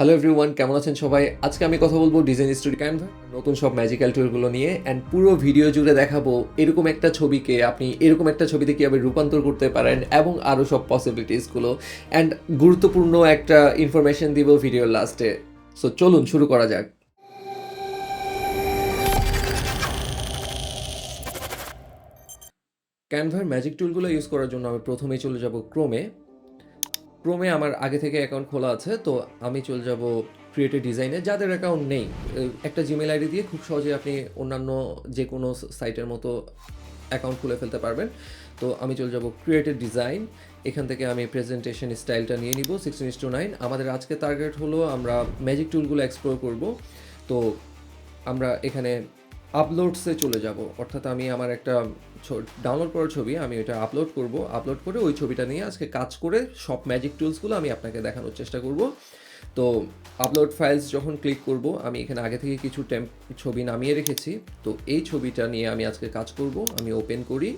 Hello everyone, কেমন আছেন সবাই? আজকে আমি কথা বলবো ডিজাইন স্টুডিও ক্যানভা নতুন সব ম্যাজিক্যাল টুলগুলো নিয়ে। অ্যান্ড পুরো ভিডিও জুড়ে দেখাবো এরকম একটা ছবিকে আপনি এরকম একটা ছবিতে কীভাবে রূপান্তর করতে পারেন এবং আরও সব পসিবিলিটিসগুলো। অ্যান্ড গুরুত্বপূর্ণ একটা ইনফরমেশন দিব ভিডিওর লাস্টে। সো চলুন শুরু করা যাক। ক্যানভার ম্যাজিক টুলগুলো ইউজ করার জন্য আমি প্রথমেই চলে যাব ক্রোমে আমার আগে থেকে অ্যাকাউন্ট খোলা আছে, তো আমি চলে যাব ক্রিয়েটিভ ডিজাইনে। যাদের অ্যাকাউন্ট নেই, একটা জিমেল আইডি দিয়ে খুব সহজে আপনি অন্যান্য যে কোনো সাইটের মতো অ্যাকাউন্ট খুলে ফেলতে পারবেন। তো আমি চলে যাব ক্রিয়েটিভ ডিজাইন। এখান থেকে আমি প্রেজেন্টেশন স্টাইলটা নিয়ে নিব 16:9। আমাদের আজকে টার্গেট হলো আমরা ম্যাজিক টুলগুলো এক্সপ্লোর করব। তো আমরা এখানে আপলোডসে চলে যাব, অর্থাৎ আমি আমার একটা ডাউনলোড করার ছবি আমি ওইটা আপলোড করব। আপলোড করে ওই ছবিটা নিয়ে আজকে কাজ করে সব ম্যাজিক টুলসগুলো আমি আপনাকে দেখানোর চেষ্টা করব। তো আপলোড ফাইলস যখন ক্লিক করব, আমি এখানে আগে থেকে কিছু ছবি নামিয়ে রেখেছি। তো এই ছবিটা নিয়ে আমি আজকে কাজ করব। আমি ওপেন করি।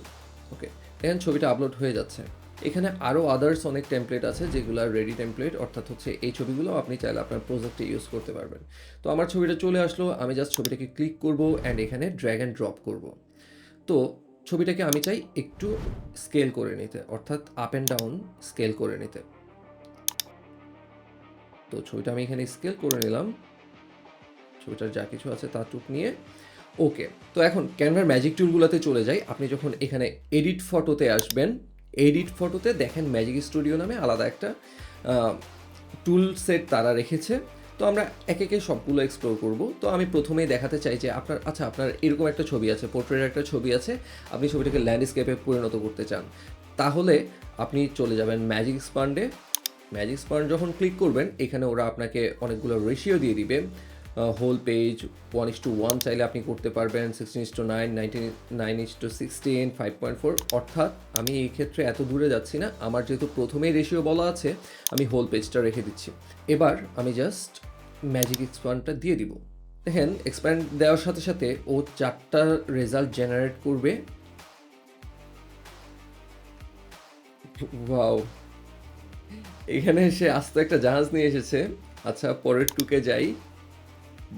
ওকে, এখন ছবিটা আপলোড হয়ে যাচ্ছে। এখানে আরও আদার্স অনেক টেমপ্লেট আছে যেগুলো রেডি টেমপ্লেট, অর্থাৎ হচ্ছে এই ছবিগুলো আপনি চাইলে আপনার প্রজেক্টে ইউজ করতে পারবেন। তো আমার ছবিটা চলে আসলো, আমি জাস্ট ছবিটাকে ক্লিক করব অ্যান্ড এখানে ড্র্যাগ অ্যান্ড ড্রপ করব। তো ছবিটাকে আমি চাই একটু স্কেল করে নিতে, অর্থাৎ আপ অ্যান্ড ডাউন স্কেল করে নিতে। তো ছবিটা আমি এখানে স্কেল করে নিলাম, ছবিটার যা কিছু আছে তা টুক নিয়ে। ওকে, তো এখন ক্যানভার ম্যাজিক টুলগুলোতে চলে যাই। আপনি যখন এখানে এডিট ফটোতে আসবেন, এডিট ফটোতে দেখেন ম্যাজিক স্টুডিও নামে আলাদা একটা টুল সেট তারা রেখেছে। তো আমরা একে একে সবগুলো এক্সপ্লোর করব। তো আমি প্রথমেই দেখাতে চাই যে আপনার এরকম একটা ছবি আছে, পোর্ট্রেট একটা ছবি আছে, আপনি ছবিটাকে ল্যান্ডস্কেপে পরিণত করতে চান। তাহলে আপনি চলে যাবেন ম্যাজিক স্পান্ডে। ম্যাজিক স্পান্ড যখন ক্লিক করবেন, এখানে ওরা আপনাকে অনেকগুলো রেশিও দিয়ে দিবে। হোল পেজ 1:1 চাইলে আপনি করতে পারবেন, 16:9, 99:16, 5.4। অর্থাৎ আমি এই ক্ষেত্রে এত দূরে যাচ্ছি না, আমার যেহেতু প্রথমেই রেশিও বলা আছে আমি হোল পেজটা রেখে দিচ্ছি। এবার আমি জাস্ট ম্যাজিক এক্সপ্যান্ডটা দিয়ে দিব। দেখেন এক্সপ্যান্ড দেওয়ার সাথে সাথে ও 4টা রেজাল্ট জেনারেট করবে। ওয়াও, এখানে সে আস্ত একটা জাহাজ নিয়ে এসেছে। আচ্ছা, পরের টুকে যাই।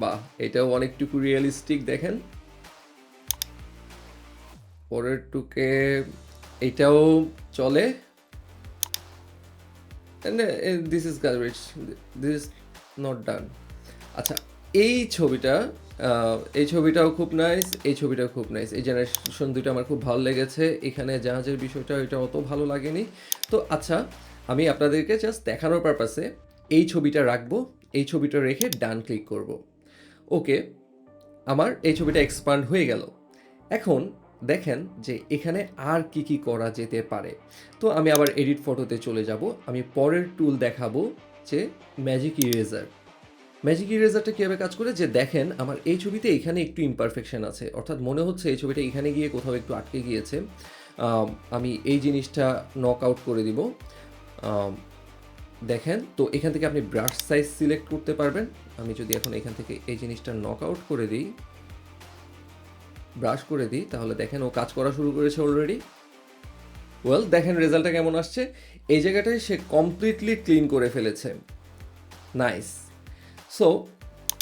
বাহ, এটাও অনেকটুকু রিয়েলিস্টিক। দেখেন পরের টুকে এটাও চলে। This is garbage, this is not done. আচ্ছা, এই ছবিটা এই ছবিটাও খুব নাইস, এই ছবিটাও খুব নাইস। এই জেনারেশন দুটো আমার খুব ভালো লেগেছে। এখানে জাহাজের বিষয়টা এটা অত ভালো লাগেনি। তো আচ্ছা, আমি আপনাদেরকে জাস্ট দেখানোর পারপাসে এই ছবিটা রাখবো, এই ছবিটা রেখে ডান ক্লিক করব। ওকে, আমার এই ছবিটা এক্সপান্ড হয়ে গেল। এখন দেখেন যে এখানে আর কি কি করা যেতে পারে। তো আমি আবার এডিট ফটোতে চলে যাব। আমি পরের টুল দেখাবো যে ম্যাজিক ইরেজার। ম্যাজিক ইরেজারটা কীভাবে কাজ করে, যে দেখেন আমার এই ছবিতে এখানে একটু ইমপারফেকশন আছে, অর্থাৎ মনে হচ্ছে এই ছবিটা এখানে গিয়ে কোথাও একটু আটকে গিয়েছে। আমি এই জিনিসটা নক আউট করে দিব। দেখেন, তো এখান থেকে আপনি ব্রাশ সাইজ সিলেক্ট করতে পারবেন। আমি যদি এখন এখান থেকে এই জিনিসটা নক আউট করে দিই, ব্রাশ করে দিই, তাহলে দেখেন ও কাজ করা শুরু করেছে অলরেডি। ওয়েল, দেখেন রেজাল্টটা কেমন আসছে। এই জায়গাটায় সে কমপ্লিটলি ক্লিন করে ফেলেছে। নাইস। সো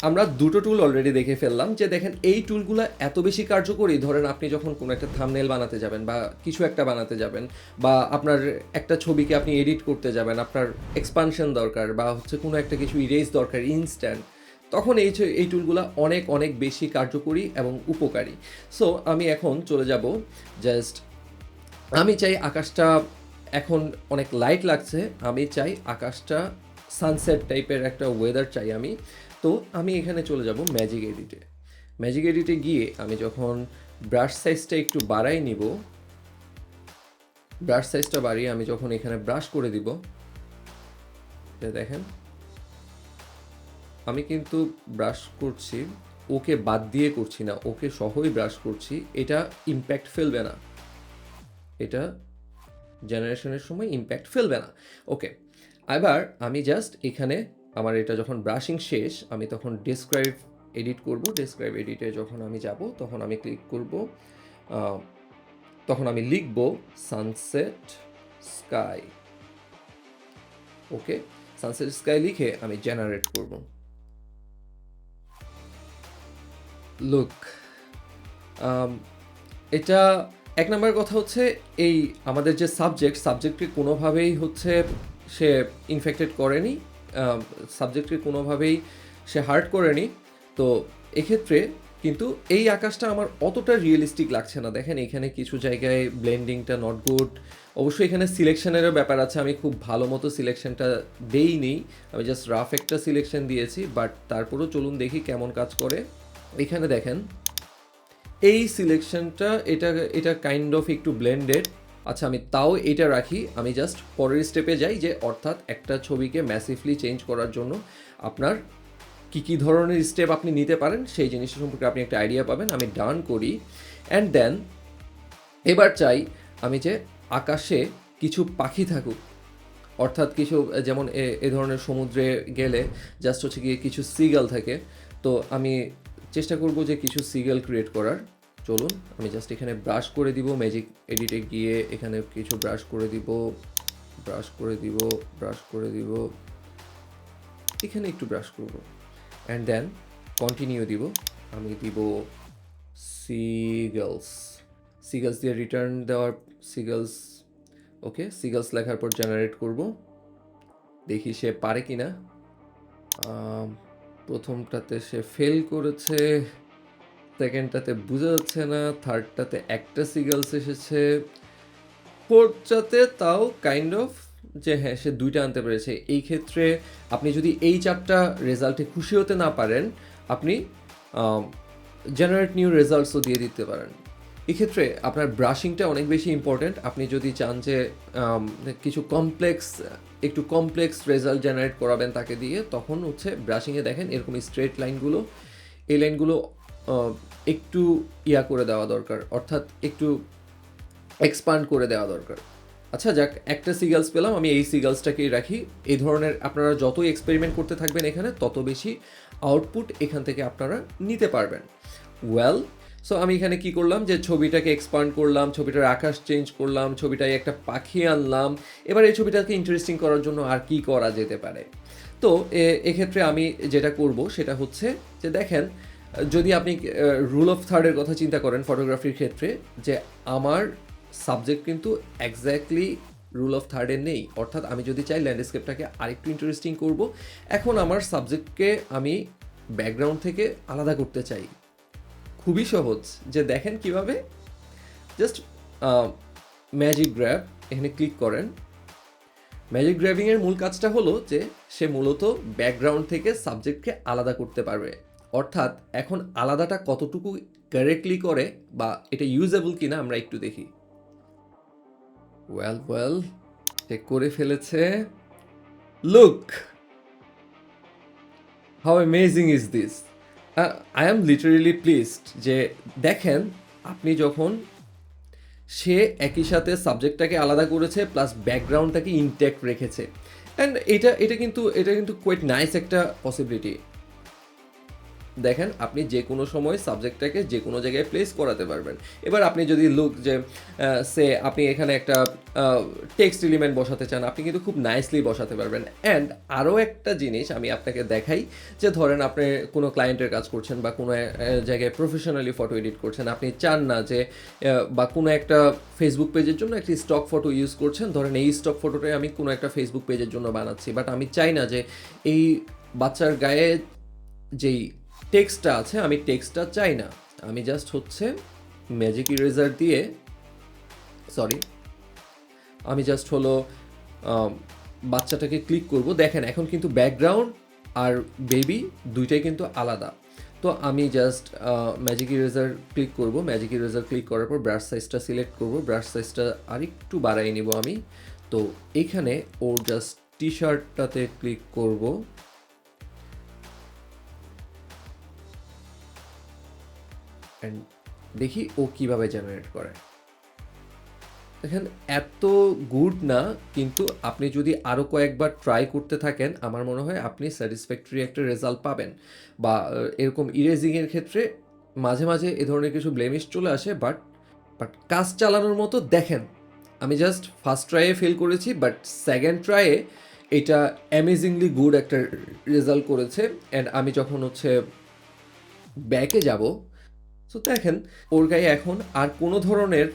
আমরা দুটো টুল অলরেডি দেখে ফেললাম যে দেখেন এই টুলগুলো এত বেশি কার্যকরী। ধরেন আপনি যখন কোনো একটা থাম্বনেল বানাতে যাবেন বা কিছু একটা বানাতে যাবেন, বা আপনার একটা ছবিকে আপনি এডিট করতে যাবেন, আপনার এক্সপানশন দরকার বা হচ্ছে কোনো একটা কিছু ইরেজ দরকার ইনস্ট্যান্ট, তখন এই টুলগুলো অনেক অনেক বেশি কার্যকরী এবং উপকারী। সো আমি এখন চলে যাব জাস্ট, আমি চাই আকাশটা এখন অনেক লাইট লাগছে, আমি চাই আকাশটা সানসেট টাইপের একটা ওয়েদার চাই আমি। তো আমি এখানে চলে যাব ম্যাজিক এডিটে। ম্যাজিক এডিটে গিয়ে আমি যখন ব্রাশ সাইজটা একটু বাড়াই নিব, ব্রাশ সাইজটা বাড়িয়ে আমি যখন এখানে ব্রাশ করে দিব, দেখেন আমি কিন্তু ব্রাশ করছি, ওকে বাদ দিয়ে করছি না, ওকে সহই ব্রাশ করছি। এটা ইম্প্যাক্ট ফেলবে না, এটা জেনারেশনের সময় ইম্প্যাক্ট ফেলবে না। ওকে, এবার আমি জাস্ট এখানে আমার এটা যখন ব্রাশিং শেষ, আমি তখন ডেসক্রাইব এডিট করব। ডেসক্রাইব এডিটে যখন আমি যাব, তখন আমি ক্লিক করব, তখন আমি লিখব সানসেট স্কাই। ওকে, সানসেট স্কাই লিখে আমি জেনারেট করব। লুক, এটা এক নম্বর কথা হচ্ছে এই আমাদের যে সাবজেক্টকে কোনোভাবেই হচ্ছে সে ইনফেক্টেড করেনি, সাবজেক্টকে কোনোভাবেই সে হার্ট করেনি। তো এক্ষেত্রে কিন্তু এই আকাশটা আমার অতটা রিয়েলিস্টিক লাগছে না। দেখেন এখানে কিছু জায়গায় ব্লেন্ডিংটা নট গুড। অবশ্যই এখানে সিলেকশনেরও ব্যাপার আছে, আমি খুব ভালো মতো সিলেকশনটা দেইনি, আমি জাস্ট রাফ একটা সিলেকশন দিয়েছি, বাট তারপরেও চলুন দেখি কেমন কাজ করে। এখানে দেখেন এই সিলেকশনটা এটা এটা কাইন্ড অফ একটু ব্লেন্ডেড। আচ্ছা আমি তাও এটা রাখি, আমি জাস্ট পরের স্টেপে যাই, যে অর্থাৎ একটা ছবিকে ম্যাসিভলি চেঞ্জ করার জন্য আপনার কী ধরনের স্টেপ আপনি নিতে পারেন সেই জিনিসটা সম্পর্কে আপনি একটা আইডিয়া পাবেন। আমি ডান করি অ্যান্ড দেন এবার চাই আমি যে আকাশে কিছু পাখি থাকুক, অর্থাৎ কিছু যেমন এ ধরনের সমুদ্রে গেলে জাস্ট হচ্ছে গিয়ে কিছু সিগাল থাকে। তো আমি চেষ্টা করব যে কিছু সিগাল ক্রিয়েট করার। চলুন আমি জাস্ট এখানে ব্রাশ করে দিব, ম্যাজিক এডিটে গিয়ে এখানে কিছু ব্রাশ করে দিব, এখানে একটু ব্রাশ করব অ্যান্ড দেন কন্টিনিউ দিব। আমি দিব সিগালস দিয়ে রিটার্ন দেওয়ার সিগালস। ওকে, সিগালস লেখার পর জেনারেট করব, দেখি সে পারে কি না। প্রথমটাতে সে ফেল করেছে, সেকেন্ডটাতে বোঝা যাচ্ছে না, থার্ডটাতে একটা সিগালস এসেছে, ফোর্থটাতে তাও কাইন্ড অফ যে হ্যাঁ সে দুইটা আনতে পেরেছে। এই ক্ষেত্রে আপনি যদি এই চারটা রেজাল্টে খুশি হতে না পারেন, আপনি জেনারেট নিউ রেজাল্টসও দিয়ে দিতে পারেন। এক্ষেত্রে আপনার ব্রাশিংটা অনেক বেশি ইম্পর্ট্যান্ট। আপনি যদি চান যে কিছু একটু কমপ্লেক্স রেজাল্ট জেনারেট করাবেন তাকে দিয়ে, তখন হচ্ছে ব্রাশিংয়ে দেখেন এরকম স্ট্রেট লাইনগুলো, এই লাইনগুলো একটু করে দেওয়া দরকার, অর্থাৎ একটু এক্সপান্ড করে দেওয়া দরকার। আচ্ছা যাক, একটা সিগালস পেলাম, আমি এই সিগালসটাকেই রাখি। এই ধরনের আপনারা যতই এক্সপেরিমেন্ট করতে থাকবেন এখানে, তত বেশি আউটপুট এখান থেকে আপনারা নিতে পারবেন। ওয়েল, সো আমি এখানে কি করলাম যে ছবিটাকে এক্সপান্ড করলাম, ছবিটার আকাশ চেঞ্জ করলাম, ছবিটায় একটা পাখি আনলাম। এবার এই ছবিটাকে ইন্টারেস্টিং করার জন্য আর কি করা যেতে পারে? তো এক্ষেত্রে আমি যেটা করব সেটা হচ্ছে যে দেখেন, যদি আপনি রুল অফ থার্ডের কথা চিন্তা করেন ফটোগ্রাফির ক্ষেত্রে, যে আমার সাবজেক্ট কিন্তু এক্স্যাক্টলি রুল অফ থার্ডে নেই। অর্থাৎ আমি যদি চাই ল্যান্ডস্কেপটাকে আরেকটু ইন্টারেস্টিং করব, এখন আমার সাবজেক্টকে আমি ব্যাকগ্রাউন্ড থেকে আলাদা করতে চাই। খুবই সহজ, যে দেখেন কিভাবে, জাস্ট ম্যাজিক গ্র্যাব, এখানে ক্লিক করেন। ম্যাজিক গ্র্যাবিংয়ের মূল কাজটা হলো যে সে মূলত ব্যাকগ্রাউন্ড থেকে সাবজেক্টকে আলাদা করতে পারবে। অর্থাৎ এখন আলাদাটা কতটুকু কারেক্টলি করে বা এটা ইউজেবল কিনা আমরা একটু দেখি। ওয়েল সে করে ফেলেছে। Look how amazing is this. I am literally pleased যে দেখেন আপনি যখন সে একই সাথে সাবজেক্টটাকে আলাদা করেছে প্লাস ব্যাকগ্রাউন্ডটাকে ইনট্যাক্ট রেখেছে, অ্যান্ড এটা কিন্তু কোয়াইট নাইস একটা পসিবিলিটি। দেখেন আপনি যে কোনো সময় সাবজেক্টটাকে যে কোনো জায়গায় প্লেস করাতে পারবেন। এবার আপনি যদি লুক যে আপনি এখানে একটা টেক্সট এলিমেন্ট বসাতে চান, আপনি কিন্তু খুব নাইসলি বসাতে পারবেন। অ্যান্ড আরও একটা জিনিস আমি আপনাকে দেখাই, যে ধরেন আপনি কোনো ক্লায়েন্টের কাজ করছেন বা কোনো জায়গায় প্রফেশনালি ফটো এডিট করছেন, আপনি চান না যে বা কোনো একটা ফেসবুক পেজের জন্য একটি স্টক ফটো ইউজ করছেন, ধরেন এই স্টক ফটোটাই আমি কোনো একটা ফেসবুক পেজের জন্য বানাচ্ছি, বাট আমি চাই না যে এই বাচ্চার গায়ে যেই টেক্সটটা আছে আমি টেক্সটটা চাই না। আমি জাস্ট হচ্ছে ম্যাজিক ইরেজার দিয়ে আমি জাস্ট হলো বাচ্চাটাকে ক্লিক করব। দেখেন এখন কিন্তু ব্যাকগ্রাউন্ড আর বেবি দুইটাই কিন্তু আলাদা। তো আমি জাস্ট ম্যাজিক ইরেজার ক্লিক করব। ম্যাজিক ইরেজার ক্লিক করার পর ব্রাশ সাইজটা সিলেক্ট করব, ব্রাশ সাইজটা আরেকটু বাড়াই নিব আমি। তো এখানে ওর জাস্ট টি শার্টটাতে ক্লিক করব, অ্যান্ড দেখি ও কিভাবে জেনারেট করে। দেখেন এত গুড না, কিন্তু আপনি যদি আরও কয়েকবার ট্রাই করতে থাকেন আমার মনে হয় আপনি স্যাটিসফ্যাক্টরি একটা রেজাল্ট পাবেন। বা এরকম ইরেজিংয়ের ক্ষেত্রে মাঝে মাঝে এ ধরনের কিছু ব্লেমিশ চলে আসে, বাট কাজ চালানোর মতো। দেখেন আমি জাস্ট ফার্স্ট ট্রাইয়ে ফেল করেছি, বাট সেকেন্ড ট্রাইয়ে এটা অ্যামেজিংলি গুড একটা রেজাল্ট করেছে। অ্যান্ড আমি যখন হচ্ছে ব্যাকে যাব, সো দেখেন ওর গায়ে এখন আর কোনো ধরনের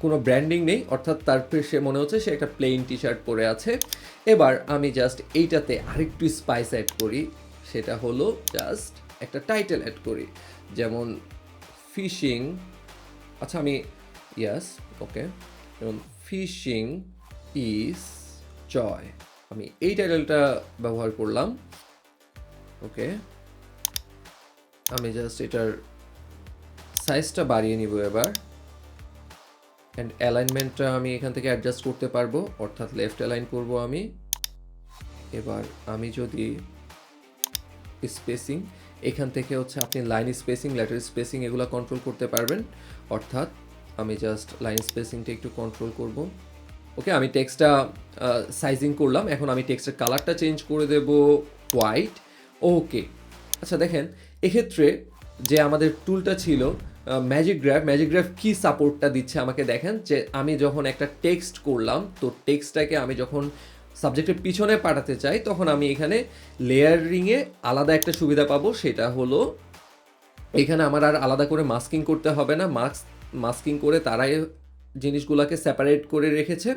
কোনো ব্র্যান্ডিং নেই, অর্থাৎ তার সে মনে হচ্ছে সে একটা প্লেন টি শার্ট পরে আছে। এবার আমি জাস্ট এইটাতে আরেকটু স্পাইস অ্যাড করি, সেটা হলো জাস্ট একটা টাইটেল অ্যাড করি, যেমন ফিশিং, আচ্ছা আমি ইয়াস ওকে, যেমন ফিশিং ইজ জয়, আমি এই টাইটেলটা ব্যবহার করলাম। ওকে, আমি জাস্ট এটার সাইজটা বাড়িয়ে নিব এবার, অ্যান্ড অ্যালাইনমেন্টটা আমি এখান থেকে অ্যাডজাস্ট করতে পারবো, অর্থাৎ লেফট অ্যালাইন করব আমি। এবার আমি যদি স্পেসিং, এখান থেকে হচ্ছে আপনি লাইন স্পেসিং, লেটার স্পেসিং এগুলো কন্ট্রোল করতে পারবেন, অর্থাৎ আমি জাস্ট লাইন স্পেসিংটা একটু কন্ট্রোল করব। ওকে, আমি টেক্সটটা সাইজিং করলাম, এখন আমি টেক্সটের কালারটা চেঞ্জ করে দেব হোয়াইট। ওকে, আচ্ছা দেখেন এক্ষেত্রে যে আমাদের টুলটা ছিল ম্যাজিক গ্রাফ কি সাপোর্টটা দিচ্ছে আমাকে দেখেন, যে আমি যখন একটা টেক্সট করলাম, তো টেক্সটটাকে আমি যখন সাবজেক্টের পিছনে পাঠাতে চাই, তখন আমি এখানে লেয়ারিংয়ে আলাদা একটা সুবিধা পাবো, সেটা হলো এখানে আমার আর আলাদা করে মাস্কিং করতে হবে না। মাস্কিং করে তারাই জিনিসগুলোকে সেপারেট করে রেখেছে।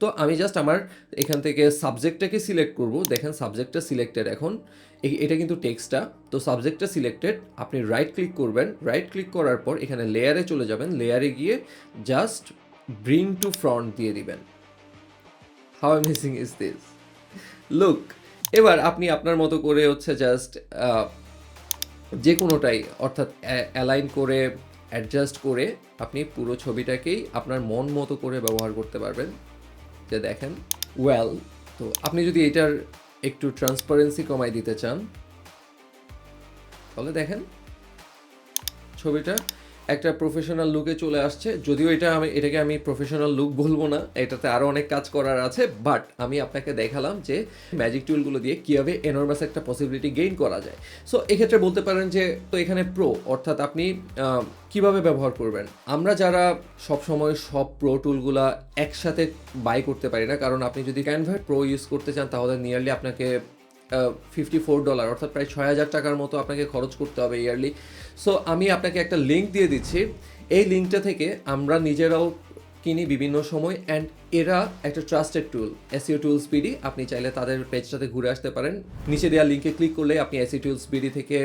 তো আমি জাস্ট আমার এখান থেকে সাবজেক্টটাকে সিলেক্ট করব, দেখেন সাবজেক্টটা সিলেক্টেড, এখন এটা কিন্তু টেক্সটটা, তো সাবজেক্টটা সিলেক্টেড, আপনি রাইট ক্লিক করবেন, রাইট ক্লিক করার পর এখানে লেয়ারে চলে যাবেন, লেয়ারে গিয়ে জাস্ট ব্রিং টু ফ্রন্ট দিয়ে দিবেন। How amazing is this, look. এবার আপনি আপনার মতো করে হচ্ছে জাস্ট যে কোনোটাই, অর্থাৎ অ্যালাইন করে অ্যাডজাস্ট করে আপনি পুরো ছবিটাকেই আপনার মন মতো করে ব্যবহার করতে পারবেন। যে দেখেন ওয়েল, তো আপনি যদি এটার একটু ট্রান্সপারেন্সি কমাই দিতে চান, তাহলে দেখেন ছবিটা একটা প্রফেশনাল লুকে চলে আসছে। যদিও এটাকে আমি প্রফেশনাল লুক বলবো না, এটাতে আরও অনেক কাজ করার আছে, বাট আমি আপনাকে দেখালাম যে ম্যাজিক টুলগুলো দিয়ে কীভাবে এনর্মাস একটা পসিবিলিটি গেইন করা যায়। সো এক্ষেত্রে বলতে পারেন যে তো এখানে প্রো, অর্থাৎ আপনি কিভাবে ব্যবহার করবেন। আমরা যারা সবসময় সব প্রো টুলগুলা একসাথে বাই করতে পারি না, কারণ আপনি যদি ক্যানভা প্রো ইউজ করতে চান, তাহলে নিয়ারলি আপনাকে $54, অর্থাৎ প্রায় 6,000 টাকার মতো আপনাকে খরচ করতে হবে ইয়ারলি। সো আমি আপনাকে একটা লিঙ্ক দিয়ে দিচ্ছি, এই লিঙ্কটা থেকে আমরা নিজেরাও কিনি বিভিন্ন সময়, অ্যান্ড এরা একটা ট্রাস্টেড টুল, এসইও টুলস বিডি, আপনি চাইলে তাদের পেজটাতে ঘুরে আসতে পারেন, নিচে দেওয়া লিঙ্কে ক্লিক করলে আপনি এসইও টুলস বিডি থেকে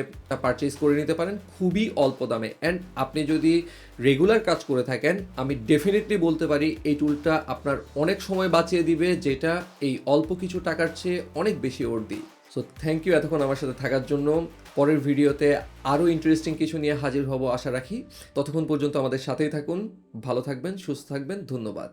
পারচেজ করে নিতে পারেন খুবই অল্প দামে। অ্যান্ড আপনি যদি রেগুলার কাজ করে থাকেন, আমি ডেফিনেটলি বলতে পারি এই টুলটা আপনার অনেক সময় বাঁচিয়ে দিবে, যেটা এই অল্প কিছু টাকার চেয়ে অনেক বেশি ওর্দি। সো থ্যাংক ইউ এতক্ষণ আমার সাথে থাকার জন্য। পরের ভিডিওতে আরও ইন্টারেস্টিং কিছু নিয়ে হাজির হব আশা রাখি। ততক্ষণ পর্যন্ত আমাদের সাথেই থাকুন, ভালো থাকবেন, সুস্থ থাকবেন, ধন্যবাদ।